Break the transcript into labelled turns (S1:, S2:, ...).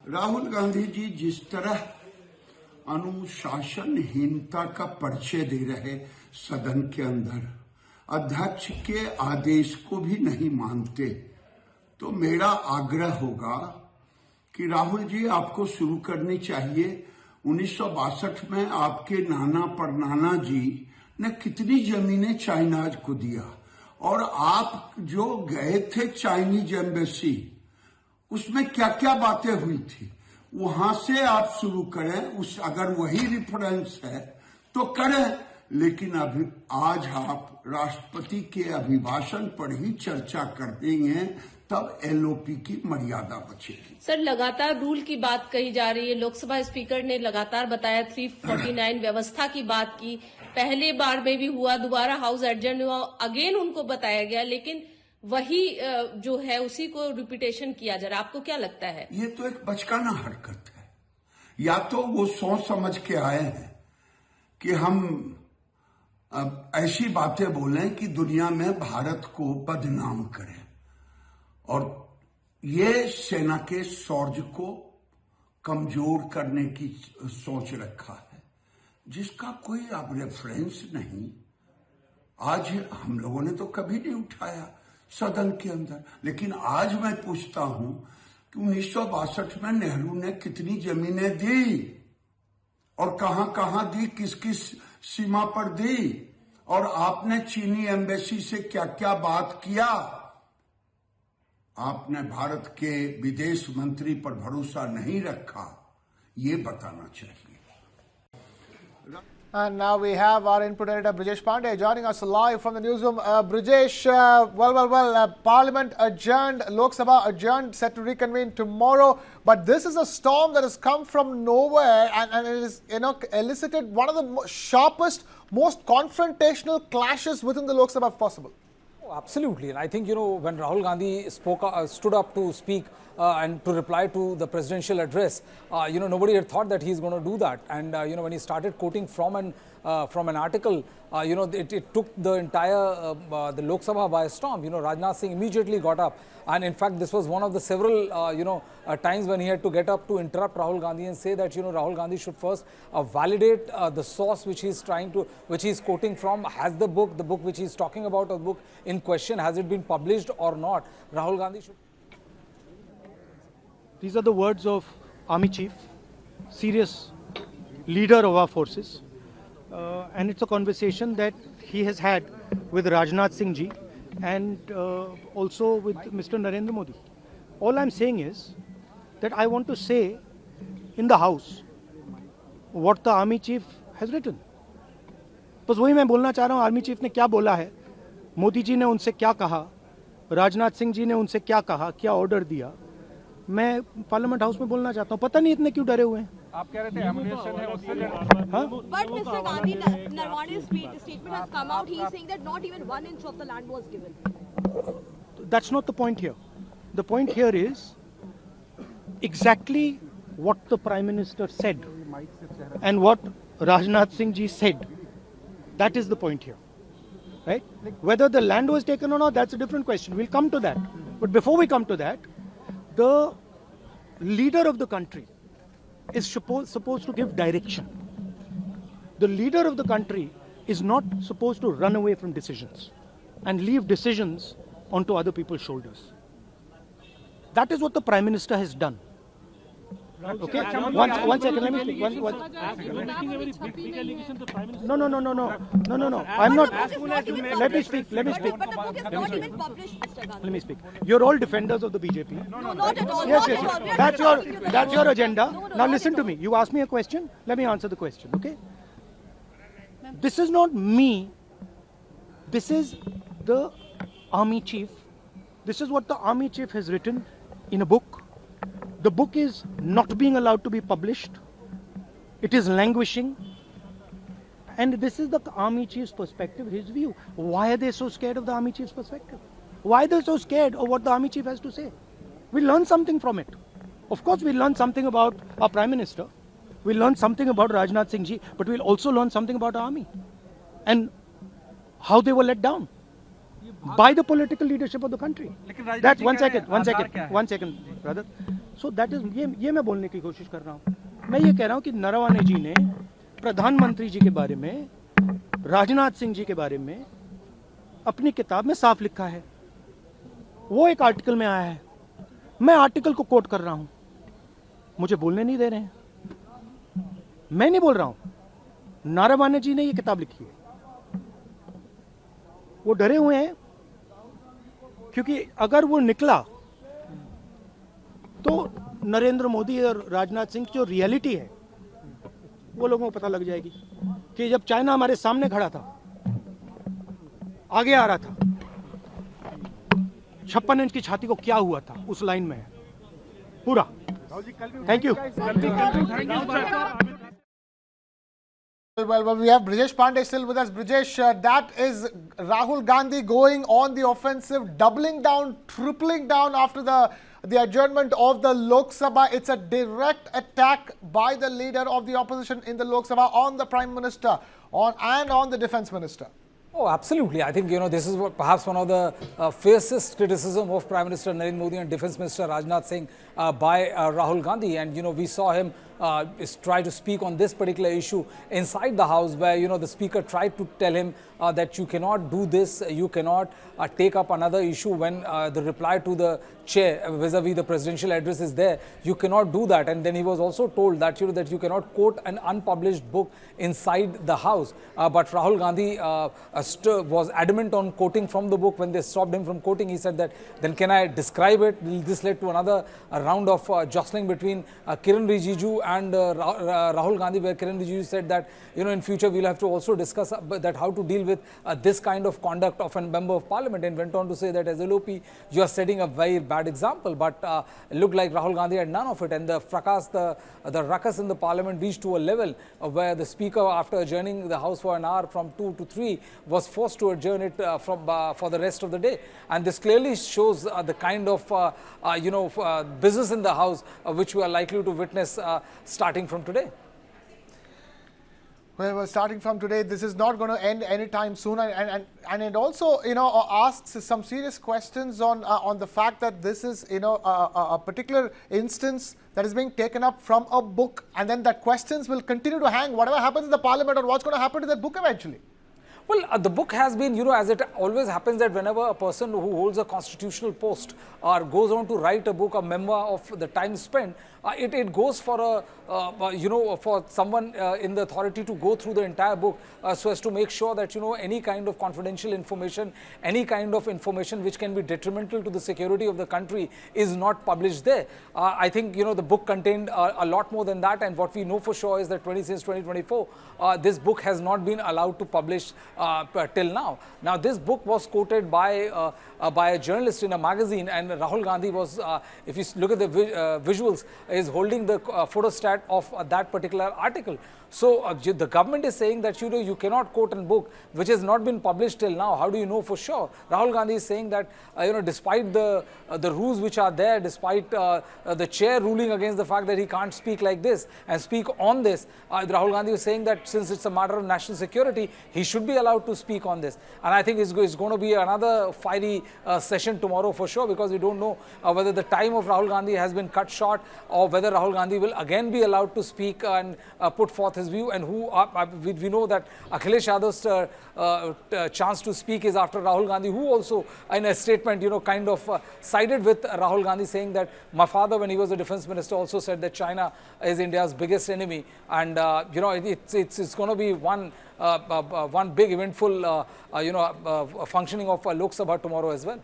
S1: राहुल गांधी जी जिस तरह अनुशासनहीनता का परिचय दे रहे सदन के अंदर, अध्यक्ष के आदेश को भी नहीं मानते, तो मेरा आग्रह होगा कि राहुल जी आपको शुरू करनी चाहिए। 1962 में आपके नाना परनाना जी ने कितनी जमीनें चाइनाज को दिया, और आप जो गए थे चाइनीज एम्बेसी, उसमें क्या क्या बातें हुई थी, वहां से आप शुरू करें। अगर वही रेफरेंस है तो करें, लेकिन अभी आज आप राष्ट्रपति के अभिभाषण पर ही चर्चा कर देंगे, तब एलओपी की मर्यादा बचेगी।
S2: सर, लगातार रूल की बात कही जा रही है। लोकसभा स्पीकर ने लगातार बताया 349 व्यवस्था की बात की, पहले बार में भी हुआ, दोबारा हाउस एडजर्न हुआ, अगेन उनको बताया गया, लेकिन वही जो है उसी को रिपीटेशन किया जा रहा है। आपको क्या लगता है?
S1: ये तो एक बचकाना हरकत है। या तो वो सोच समझ के आए हैं कि हम अब ऐसी बातें बोलें कि दुनिया में भारत को बदनाम करें, और ये सेना के शौर्य को कमजोर करने की सोच रखा है, जिसका कोई अब रेफरेंस नहीं। आज हम लोगों ने तो कभी नहीं उठाया सदन के अंदर, लेकिन आज मैं पूछता हूं कि 1962 में नेहरू ने कितनी जमीनें दी और कहां कहां दी, किस किस सीमा पर दी, और आपने चीनी एम्बेसी से क्या क्या बात किया। आपने भारत के विदेश मंत्री पर भरोसा नहीं रखा, ये बताना चाहिए।
S3: And now we have our input editor Brijesh Pandey joining us live from the newsroom. Brijesh, Parliament adjourned, Lok Sabha adjourned, set to reconvene tomorrow. But this is a storm that has come from nowhere, and it is, elicited one of the sharpest, most confrontational clashes within the Lok Sabha if possible.
S4: Oh, absolutely, and I think when Rahul Gandhi stood up to speak and to reply to the presidential address, nobody had thought that he's going to do that. And when he started quoting from an article, it took the entire the Lok Sabha by storm. Rajnath Singh immediately got up, and in fact this was one of the several times when he had to get up to interrupt Rahul Gandhi and say that Rahul Gandhi should first validate the source which he's quoting from. Has the book which he's talking about, or the book in question, has it been published or not? Rahul Gandhi should.
S5: These are the words of Army Chief, serious leader of our forces, and it's a conversation that he has had with Rajnath Singh ji and also with Mr. Narendra Modi. All I'm saying is that I want to say in the House what the Army Chief has written. बस वही मैं बोलना चाह रहा हूँ, army chief ने क्या बोला है, मोदी जी ने उनसे क्या कहा, राजनाथ सिंह जी ने उनसे क्या कहा, क्या ऑर्डर दिया, मैं पार्लियामेंट हाउस में बोलना चाहता हूँ। पता नहीं इतने क्यों डरे हुए हैं।
S6: आप कह रहे थे एमुनेशन है उससे
S7: But Mr. Gandhi, Narwane's statement has come out. He is saying that not even 1 inch of the land was given.
S5: That's not the point here. The point here is exactly what the Prime Minister said and what Rajnath Singh ji said. That is the point here, right? Whether the land was taken or not, that's a different question. We'll come to that. But before we come to that, the leader of the country is supposed to give direction. The leader of the country is not supposed to run away from decisions and leave decisions onto other people's shoulders. That is what the Prime Minister has done. Okay, one second, let me speak. No. I'm not. Let me speak.
S7: But the book is not even published, Mr. Gandhi.
S5: Let me speak. You're all defenders of the BJP.
S7: No, not at all.
S5: Yes.
S7: Not at all.
S5: That's your agenda.
S7: No,
S5: Now listen to me. You asked me a question. Let me answer the question. Okay. This is not me. This is the Army Chief. This is what the Army Chief has written in a book. The book is not being allowed to be published. It is languishing. And this is the Army Chief's perspective, his view. Why are they so scared of the Army Chief's perspective? Why are they so scared of what the Army Chief has to say? We learn something from it. Of course, we learn something about our Prime Minister. We learn something about Rajnath Singh ji, but we'll also learn something about our army and how they were let down by the political leadership of the country. That's one second, brother. So that is ये मैं बोलने की कोशिश कर रहा हूँ. मैं ये कह रहा हूँ कि नरवणे जी ने प्रधानमंत्री जी के बारे में, राजनाथ सिंह जी के बारे में अपनी किताब में साफ लिखा है. वो एक आर्टिकल में आया है. मैं आर्टिकल को कोट कर रहा हूं. मुझे बोलने नहीं दे रहे हैं. मैं नहीं बोल रहा हूं. नारावाने जी ने ये किताब लिखी है. वो डरे हुए हैं क्योंकि अगर वो निकला तो नरेंद्र मोदी और राजनाथ सिंह की जो रियलिटी है वो लोगों को पता लग जाएगी कि जब चाइना हमारे सामने खड़ा था, आगे आ रहा था, 56 इंच की छाती को क्या हुआ था, उस लाइन में है पूरा. Thank you.
S3: Well, we have Brijesh Pandey still with us. Brijesh, that is Rahul Gandhi going on the offensive, doubling down, tripling down after the adjournment of the Lok Sabha. It's a direct attack by the leader of the opposition in the Lok Sabha on the Prime Minister and on the Defence Minister.
S4: Oh, absolutely. I think, this is perhaps one of the fiercest criticism of Prime Minister Narendra Modi and Defence Minister Rajnath Singh by Rahul Gandhi. And, we saw him try to speak on this particular issue inside the House where, the Speaker tried to tell him that you cannot do this, you cannot take up another issue when the reply to the chair vis-a-vis the presidential address is there. You cannot do that. And then he was also told that, that you cannot quote an unpublished book inside the House. But Rahul Gandhi was adamant on quoting from the book. When they stopped him from quoting, he said that, then can I describe it? This led to another round of jostling between Kiran Rijiju and Rahul Gandhi, where Kiran Rijiju said that, in future we'll have to also discuss that how to deal with this kind of conduct of a member of parliament, and went on to say that as LOP, you are setting a very bad example. But it looked like Rahul Gandhi had none of it, and the fracas, the ruckus in the parliament reached to a level where the speaker, after adjourning the house for an hour from 2 to 3, was forced to adjourn it for the rest of the day. And this clearly shows the kind of business in the house which we are likely to witness starting from today.
S3: Well, starting from today, this is not going to end anytime soon, and it also, asks some serious questions on the fact that this is, a particular instance that is being taken up from a book, and then that questions will continue to hang. Whatever happens in the parliament, or what's going to happen to that book eventually?
S4: Well, the book has been, as it always happens that whenever a person who holds a constitutional post or goes on to write a book, a memoir of the time spent, it goes for for someone in the authority to go through the entire book so as to make sure that, any kind of confidential information, any kind of information which can be detrimental to the security of the country is not published there. I think, the book contained a lot more than that, and what we know for sure is that since 2024, this book has not been allowed to publish till now. Now, this book was quoted by a journalist in a magazine, and Rahul Gandhi was, if you look at the visuals, is holding the photostat of that particular article. So the government is saying that you cannot quote a book which has not been published till now. How do you know for sure? Rahul Gandhi is saying that despite the rules which are there, despite the chair ruling against the fact that he can't speak like this and speak on this, Rahul Gandhi is saying that since it's a matter of national security, he should be allowed to speak on this. And I think it's going to be another fiery session tomorrow for sure, because we don't know whether the time of Rahul Gandhi has been cut short or whether Rahul Gandhi will again be allowed to speak and put forth his view. And we know that Akhilesh Yadav's chance to speak is after Rahul Gandhi, who also in a statement kind of sided with Rahul Gandhi, saying that my father, when he was the defense minister, also said that China is India's biggest enemy. And it's going to be one big eventful functioning of Lok Sabha tomorrow as well.